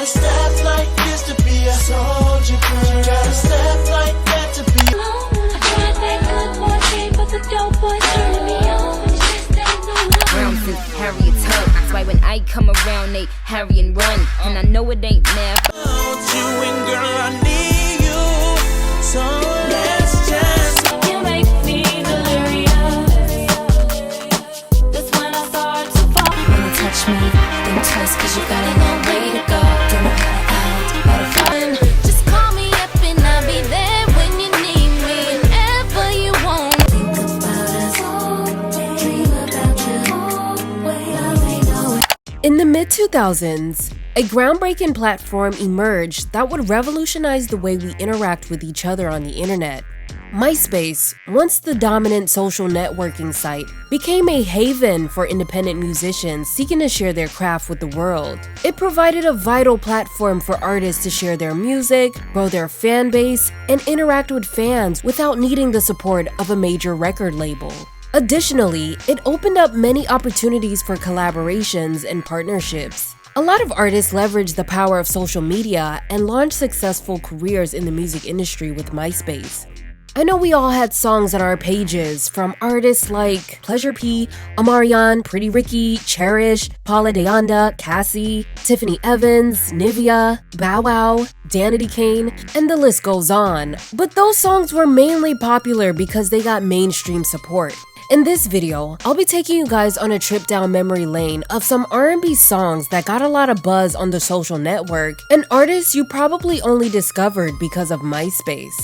gotta step like this to be a soldier girl. You gotta step like that to be I tried that good boy shit, but the dope boys turning me on. It's just ain't no love. Rounds and Harriet's hug. That's why when I come around, they harry and run. And I know it ain't math. you, and girl, I need you. So let's just You make me delirious. That's when I start to fall. When you touch me, think twice, cause you got a long way to go. Don't know how to act, how to find. Just call me up and I'll be there when you need me. Whenever you want. Think about us, dream about you. In the mid-2000s, a groundbreaking platform emerged that would revolutionize the way we interact with each other on the internet. MySpace, once the dominant social networking site, became a haven for independent musicians seeking to share their craft with the world. It provided a vital platform for artists to share their music, grow their fan base, and interact with fans without needing the support of a major record label. Additionally, it opened up many opportunities for collaborations and partnerships. A lot of artists leveraged the power of social media and launched successful careers in the music industry with MySpace. I know we all had songs on our pages from artists like Pleasure P, Omarion, Pretty Ricky, Cherish, Paula Deonda, Cassie, Tiffany Evans, Nivea, Bow Wow, Danity Kane, and the list goes on. But those songs were mainly popular because they got mainstream support. In this video, I'll be taking you guys on a trip down memory lane of some R&B songs that got a lot of buzz on the social network and artists you probably only discovered because of MySpace.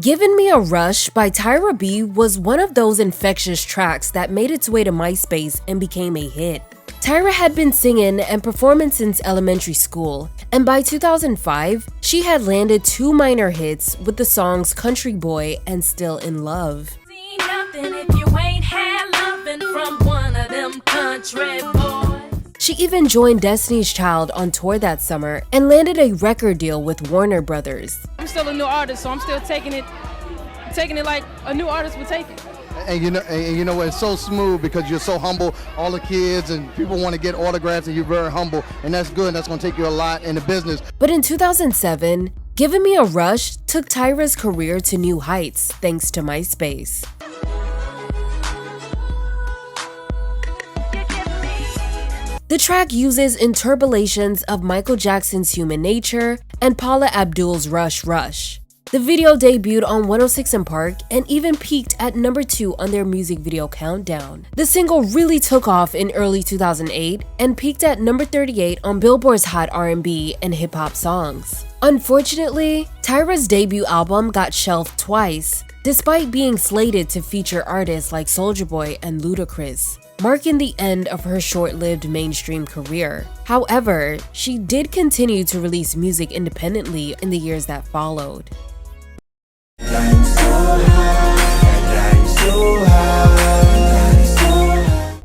Givin' Me a Rush by Tyra B was one of those infectious tracks that made its way to MySpace and became a hit. Tyra had been singing and performing since elementary school, and by 2005, she had landed 2 minor hits with the songs Country Boy and Still in Love. See nothing if you ain't had loving from one of them country boys. She even joined Destiny's Child on tour that summer and landed a record deal with Warner Brothers. I'm still a new artist, so I'm still taking it like a new artist would take it. And you know it's so smooth because you're so humble. All the kids and people want to get autographs and you're very humble, and that's good. And that's going to take you a lot in the business. But in 2007, Givin' Me a Rush took Tyra's career to new heights thanks to MySpace. The track uses interpolations of Michael Jackson's Human Nature and Paula Abdul's Rush Rush. The video debuted on 106 & Park and even peaked at number 2 on their music video countdown. The single really took off in early 2008 and peaked at number 38 on Billboard's Hot R&B and Hip Hop Songs. Unfortunately, Tyra's debut album got shelved twice, despite being slated to feature artists like Soulja Boy and Ludacris, marking the end of her short-lived mainstream career. However, she did continue to release music independently in the years that followed.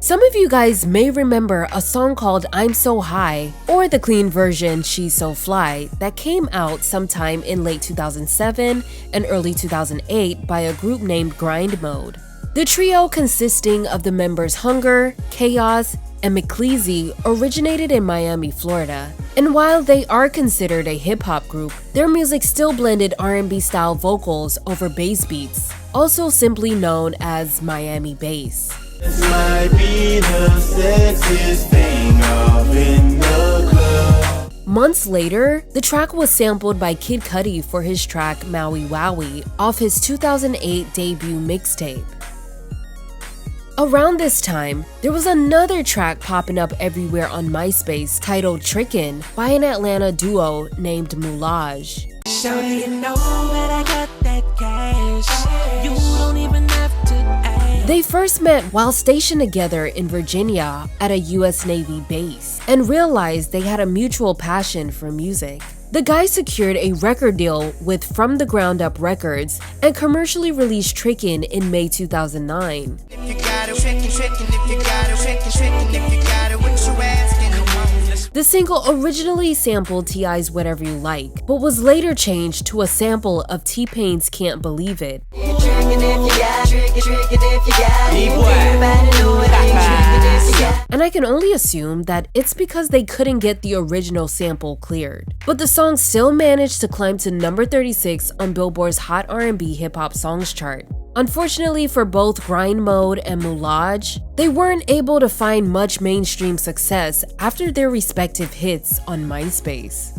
Some of you guys may remember a song called I'm So High, or the clean version She's So Fly, that came out sometime in late 2007 and early 2008 by a group named Grind Mode. The trio, consisting of the members Hunger, Chaos, and McCleasy, originated in Miami, Florida. And while they are considered a hip-hop group, their music still blended R&B style vocals over bass beats, also simply known as Miami bass. This might be the sexiest thing off in the club. Months later, the track was sampled by Kid Cudi for his track Maui Wowie off his 2008 debut mixtape. Around this time, there was another track popping up everywhere on MySpace titled Trickin' by an Atlanta duo named Moulage. Shawty, you know that I got that cash. You don't even have to ask. They first met while stationed together in Virginia at a US Navy base and realized they had a mutual passion for music. The guys secured a record deal with From the Ground Up Records and commercially released Trickin' in May 2009. The single originally sampled T.I.'s Whatever You Like, but was later changed to a sample of T-Pain's Can't Believe It. tricking if you got, tricking if you got. Everybody know it ain't tricking if you got. And I can only assume that it's because they couldn't get the original sample cleared. But the song still managed to climb to number 36 on Billboard's Hot R&B Hip Hop Songs chart. Unfortunately for both Grind Mode and Moulage, they weren't able to find much mainstream success after their respective hits on MySpace.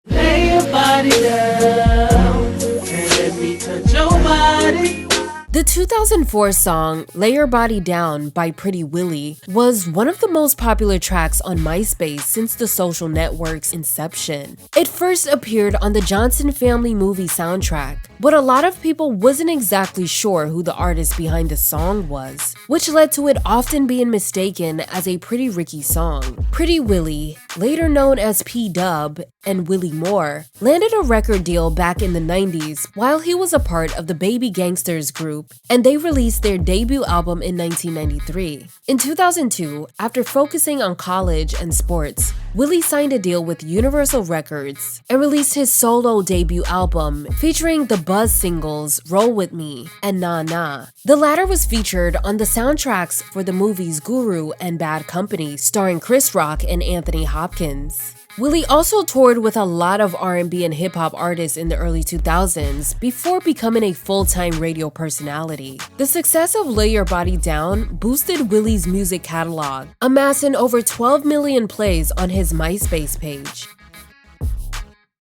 Lay your body down and let me touch your body. The 2004 song Lay Your Body Down by Pretty Willie was one of the most popular tracks on MySpace since the social network's inception. It first appeared on the Johnson Family movie soundtrack, but a lot of people wasn't exactly sure who the artist behind the song was, which led to it often being mistaken as a Pretty Ricky song. Pretty Willie, later known as P-Dub and Willie Moore, landed a record deal back in the 90s while he was a part of the Baby Gangsters group, and they released their debut album in 1993. In 2002, after focusing on college and sports, Willie signed a deal with Universal Records and released his solo debut album featuring the buzz singles Roll With Me and Nah Nah. The latter was featured on the soundtracks for the movies Guru and Bad Company, starring Chris Rock and Anthony Hopkins. Willie also toured with a lot of R&B and hip-hop artists in the early 2000s before becoming a full-time radio personality. The success of Lay Your Body Down boosted Willie's music catalog, amassing over 12 million plays on his MySpace page.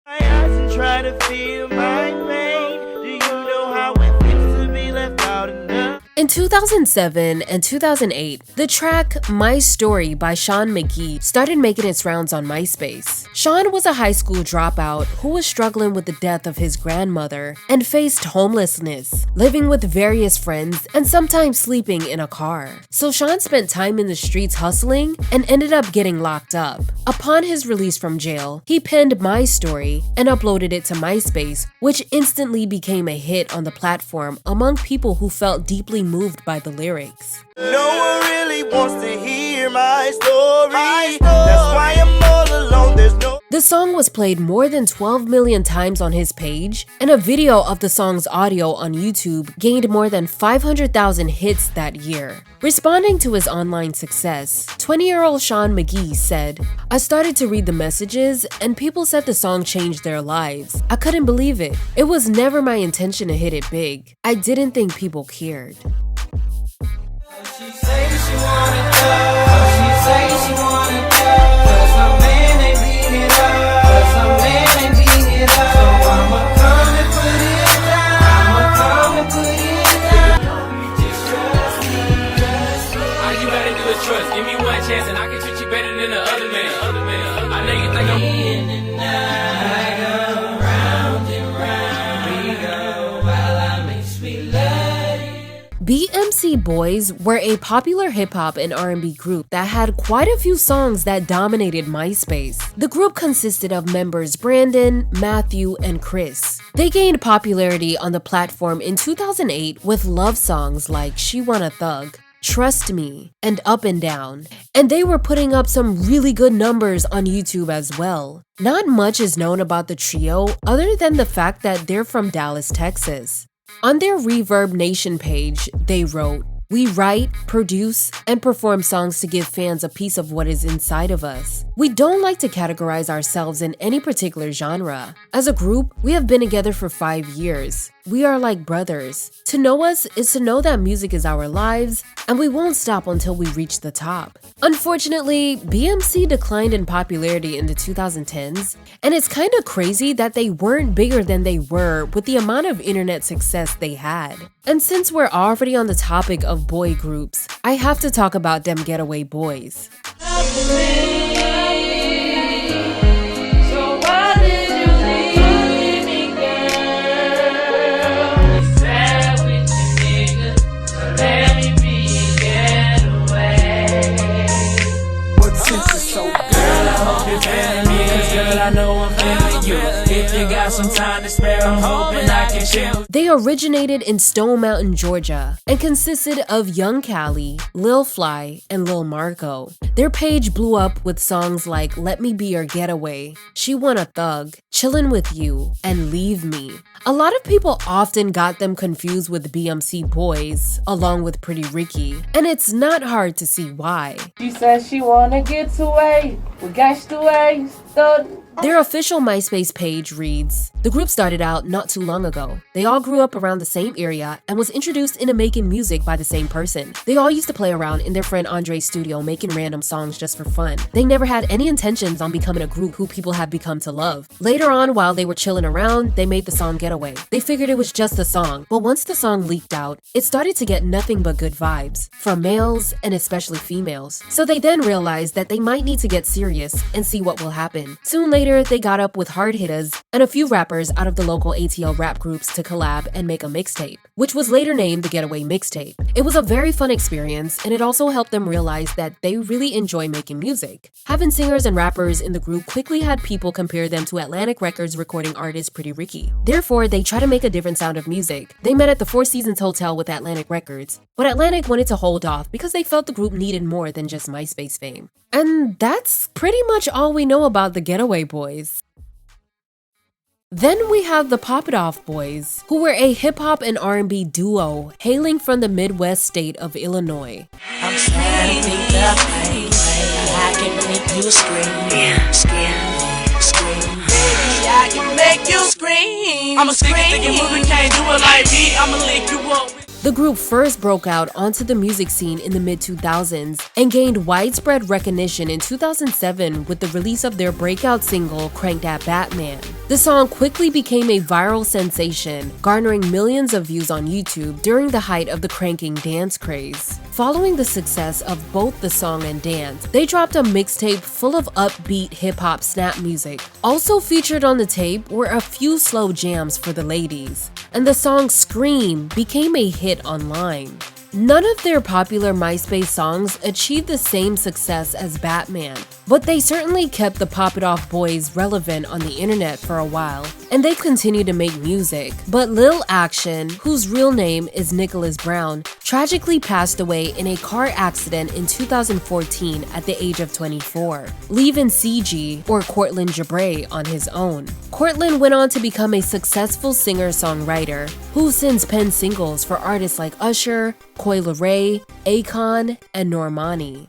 My eyes and try to feel my pain. Do you know how it feels to be left out enough? In 2007 and 2008, the track My Story by Sean McGee started making its rounds on MySpace. Sean was a high school dropout who was struggling with the death of his grandmother and faced homelessness, living with various friends and sometimes sleeping in a car. So Sean spent time in the streets hustling and ended up getting locked up. Upon his release from jail, he penned My Story and uploaded it to MySpace, which instantly became a hit on the platform among people who felt deeply moved by the lyrics. No one really wants to hear my story. That's why I'm all alone. There's no. The song was played more than 12 million times on his page, and a video of the song's audio on YouTube gained more than 500,000 hits that year. Responding to his online success, 20-year-old Sean McGee said, "I started to read the messages, and people said the song changed their lives. I couldn't believe it. It was never my intention to hit it big. I didn't think people cared." She say she wanna go. She say she wanna go. But some man ain't beat it up. But some man ain't beat it up. So I'ma come and put it down. I'ma come and put it down. You just trust me. All you gotta do is trust. Give me one chance and I can treat you better than the other man. I know you think I'm In the night, go round and round. We go while I make sweet love. BMC Boys were a popular hip-hop and R&B group that had quite a few songs that dominated MySpace. The group consisted of members Brandon, Matthew, and Chris. They gained popularity on the platform in 2008 with love songs like She Wanna Thug, Trust Me, and Up and Down, and they were putting up some really good numbers on YouTube as well. Not much is known about the trio other than the fact that they're from Dallas, Texas. On their Reverb Nation page, they wrote, "We write, produce, and perform songs to give fans a piece of what is inside of us. We don't like to categorize ourselves in any particular genre. As a group, we have been together for 5 years. We are like brothers. To know us is to know that music is our lives, and we won't stop until we reach the top." Unfortunately, BMC declined in popularity in the 2010s, and it's kind of crazy that they weren't bigger than they were with the amount of internet success they had. And since we're already on the topic of boy groups, I have to talk about them Getaway Boys. I know I'm feeling you. If If you got some time to spare, I'm hoping I can chill. They originated in Stone Mountain, Georgia, and consisted of Young Cali, Lil Fly, and Lil Marco. Their page blew up with songs like Let Me Be Your Getaway, She Want a Thug, Chillin' With You, and Leave Me. A lot of people often got them confused with BMC Boys, along with Pretty Ricky, and it's not hard to see why. She said she wanna get away, we got to way, Their official MySpace page reads, "The group started out not too long ago. They all grew up around the same area and was introduced into making music by the same person. They all used to play around in their friend Andre's studio making random songs just for fun. They never had any intentions on becoming a group who people have become to love. Later on, while they were chilling around, they made the song Getaway. They figured it was just a song, but once the song leaked out, it started to get nothing but good vibes from males and especially females. So they then realized that they might need to get serious and see what will happen. Soon later, they got up with hard hitters and a few rappers out of the local ATL rap groups to collab and make a mixtape, which was later named the Getaway Mixtape. It was a very fun experience, and it also helped them realize that they really enjoy making music. Having singers and rappers in the group quickly had people compare them to Atlantic Records recording artist Pretty Ricky. Therefore, they try to make a different sound of music. They met at the Four Seasons Hotel with Atlantic Records, but Atlantic wanted to hold off because they felt the group needed more than just MySpace fame. And that's pretty much all we know about the Getaway Boys. Then we have the Pop It Off Boys, who were a hip-hop and R&B duo hailing from the Midwest state of Illinois. I'm trying to think the pain. I can make you scream, scream. Baby, I can make you scream. I'm a stick it, thinking moving, can't do it like me. I'ma lick you up. The group first broke out onto the music scene in the mid-2000s and gained widespread recognition in 2007 with the release of their breakout single, Crank That Batman. The song quickly became a viral sensation, garnering millions of views on YouTube during the height of the cranking dance craze. Following the success of both the song and dance, they dropped a mixtape full of upbeat hip-hop snap music. Also featured on the tape were a few slow jams for the ladies, and the song Scream became a hit online. None of their popular MySpace songs achieved the same success as Batman, but they certainly kept the Pop It Off Boys relevant on the internet for a while, and they continued to make music. But Lil Action, whose real name is Nicholas Brown, tragically passed away in a car accident in 2014 at the age of 24, leaving CG, or Courtland Jabray, on his own. Courtland went on to become a successful singer-songwriter, who since penned singles for artists like Usher, Coi Leray, Akon, and Normani.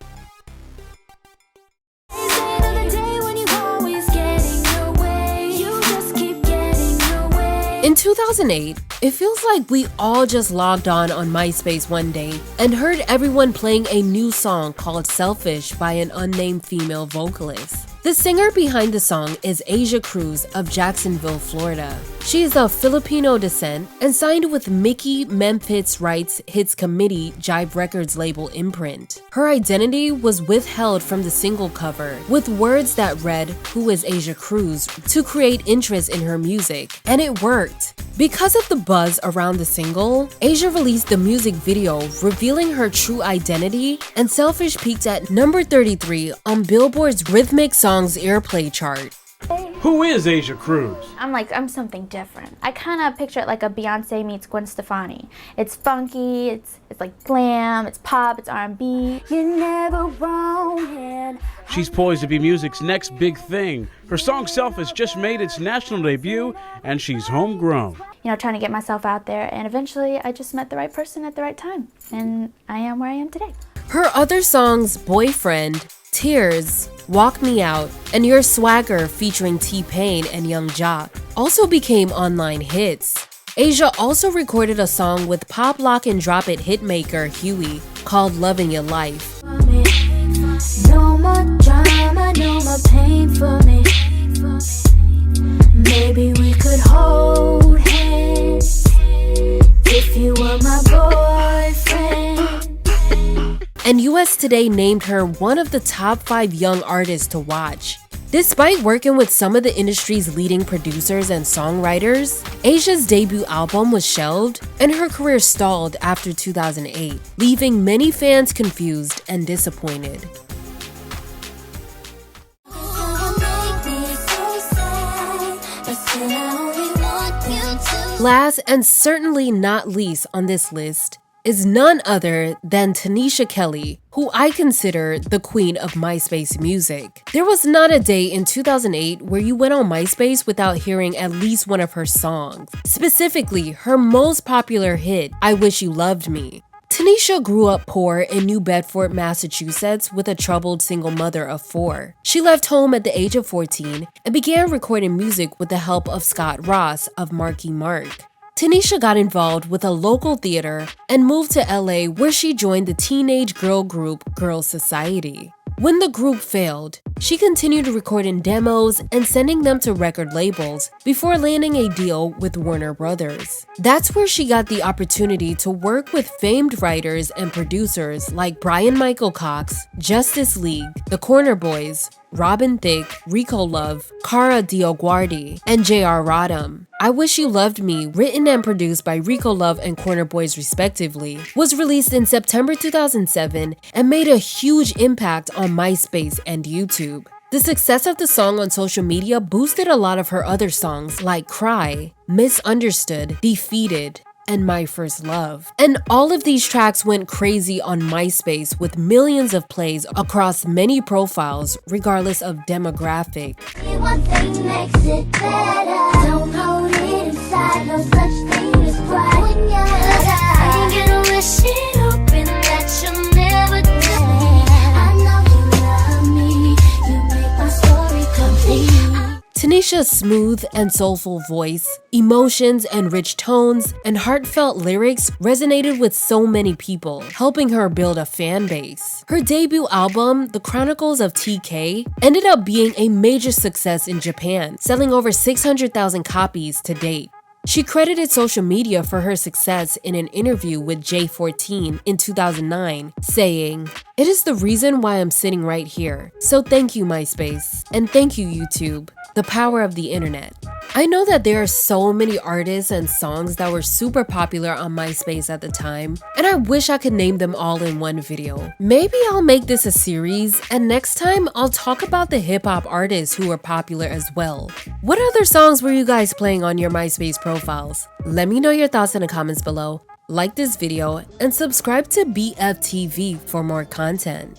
In 2008, it feels like we all just logged on MySpace one day and heard everyone playing a new song called Selfish by an unnamed female vocalist. The singer behind the song is Asia Cruz of Jacksonville, Florida. She is of Filipino descent and signed with Mickey Memphis Wright's Hits Committee Jive Records label imprint. Her identity was withheld from the single cover with words that read, "Who is Asia Cruz?" to create interest in her music, and it worked. Because of the buzz around the single, Asia released the music video revealing her true identity, and Selfish peaked at number 33 on Billboard's Rhythmic Songs Airplay chart. Who is Asia Cruz? I'm something different. I kind of picture it like a Beyonce meets Gwen Stefani. It's funky, it's like glam, it's pop, it's R&B. You're never wrong. She's poised to be music's next big thing. Her song Selfish just made its national debut, and she's homegrown. You know, trying to get myself out there, and eventually I just met the right person at the right time, and I am where I am today. Her other songs, Boyfriend, Tears, Walk Me Out, and Your Swagger featuring T-Pain and Young Jock also became online hits. Asia also recorded a song with pop lock and drop it hitmaker Huey called Loving Your Life. No more drama, no more pain for me. Maybe we could hold hands if you were my boyfriend. And US Today named her one of the top 5 young artists to watch. Despite working with some of the industry's leading producers and songwriters, Asia's debut album was shelved and her career stalled after 2008, leaving many fans confused and disappointed. Make me so sad, but still Last and certainly not least on this list is none other than Tanisha Kelly, who I consider the queen of MySpace music. There was not a day in 2008 where you went on MySpace without hearing at least one of her songs, specifically her most popular hit, I Wish You Loved Me. Tanisha grew up poor in New Bedford, Massachusetts with a troubled single mother of 4. She left home at the age of 14 and began recording music with the help of Scott Ross of Marky Mark. Tanisha got involved with a local theater and moved to LA where she joined the teenage girl group Girls Society. When the group failed, she continued recording demos and sending them to record labels before landing a deal with Warner Brothers. That's where she got the opportunity to work with famed writers and producers like Brian Michael Cox, Justice League, The Corner Boys, Robin Thicke, Rico Love, Cara DioGuardi, and J.R. Rodham. I Wish You Loved Me, written and produced by Rico Love and Corner Boys respectively, was released in September 2007 and made a huge impact on MySpace and YouTube. The success of the song on social media boosted a lot of her other songs like Cry, Misunderstood, Defeated, and My First Love. And all of these tracks went crazy on MySpace with millions of plays across many profiles regardless of demographic. One thing makes it better. Don't hold it inside, no such thing as pride. When you're I ain't gonna wish it open that you'll never tell me. I know you love me, you make my story complete. Tanisha's smooth and soulful voice, emotions and rich tones, and heartfelt lyrics resonated with so many people, helping her build a fan base. Her debut album, The Chronicles of TK, ended up being a major success in Japan, selling over 600,000 copies to date. She credited social media for her success in an interview with J14 in 2009, saying, "It is the reason why I'm sitting right here. So thank you, MySpace, and thank you, YouTube. The power of the internet." I know that there are so many artists and songs that were super popular on MySpace at the time, and I wish I could name them all in one video. Maybe I'll make this a series, and next time I'll talk about the hip-hop artists who were popular as well. What other songs were you guys playing on your MySpace profiles? Let me know your thoughts in the comments below. Like this video and subscribe to BFTV for more content.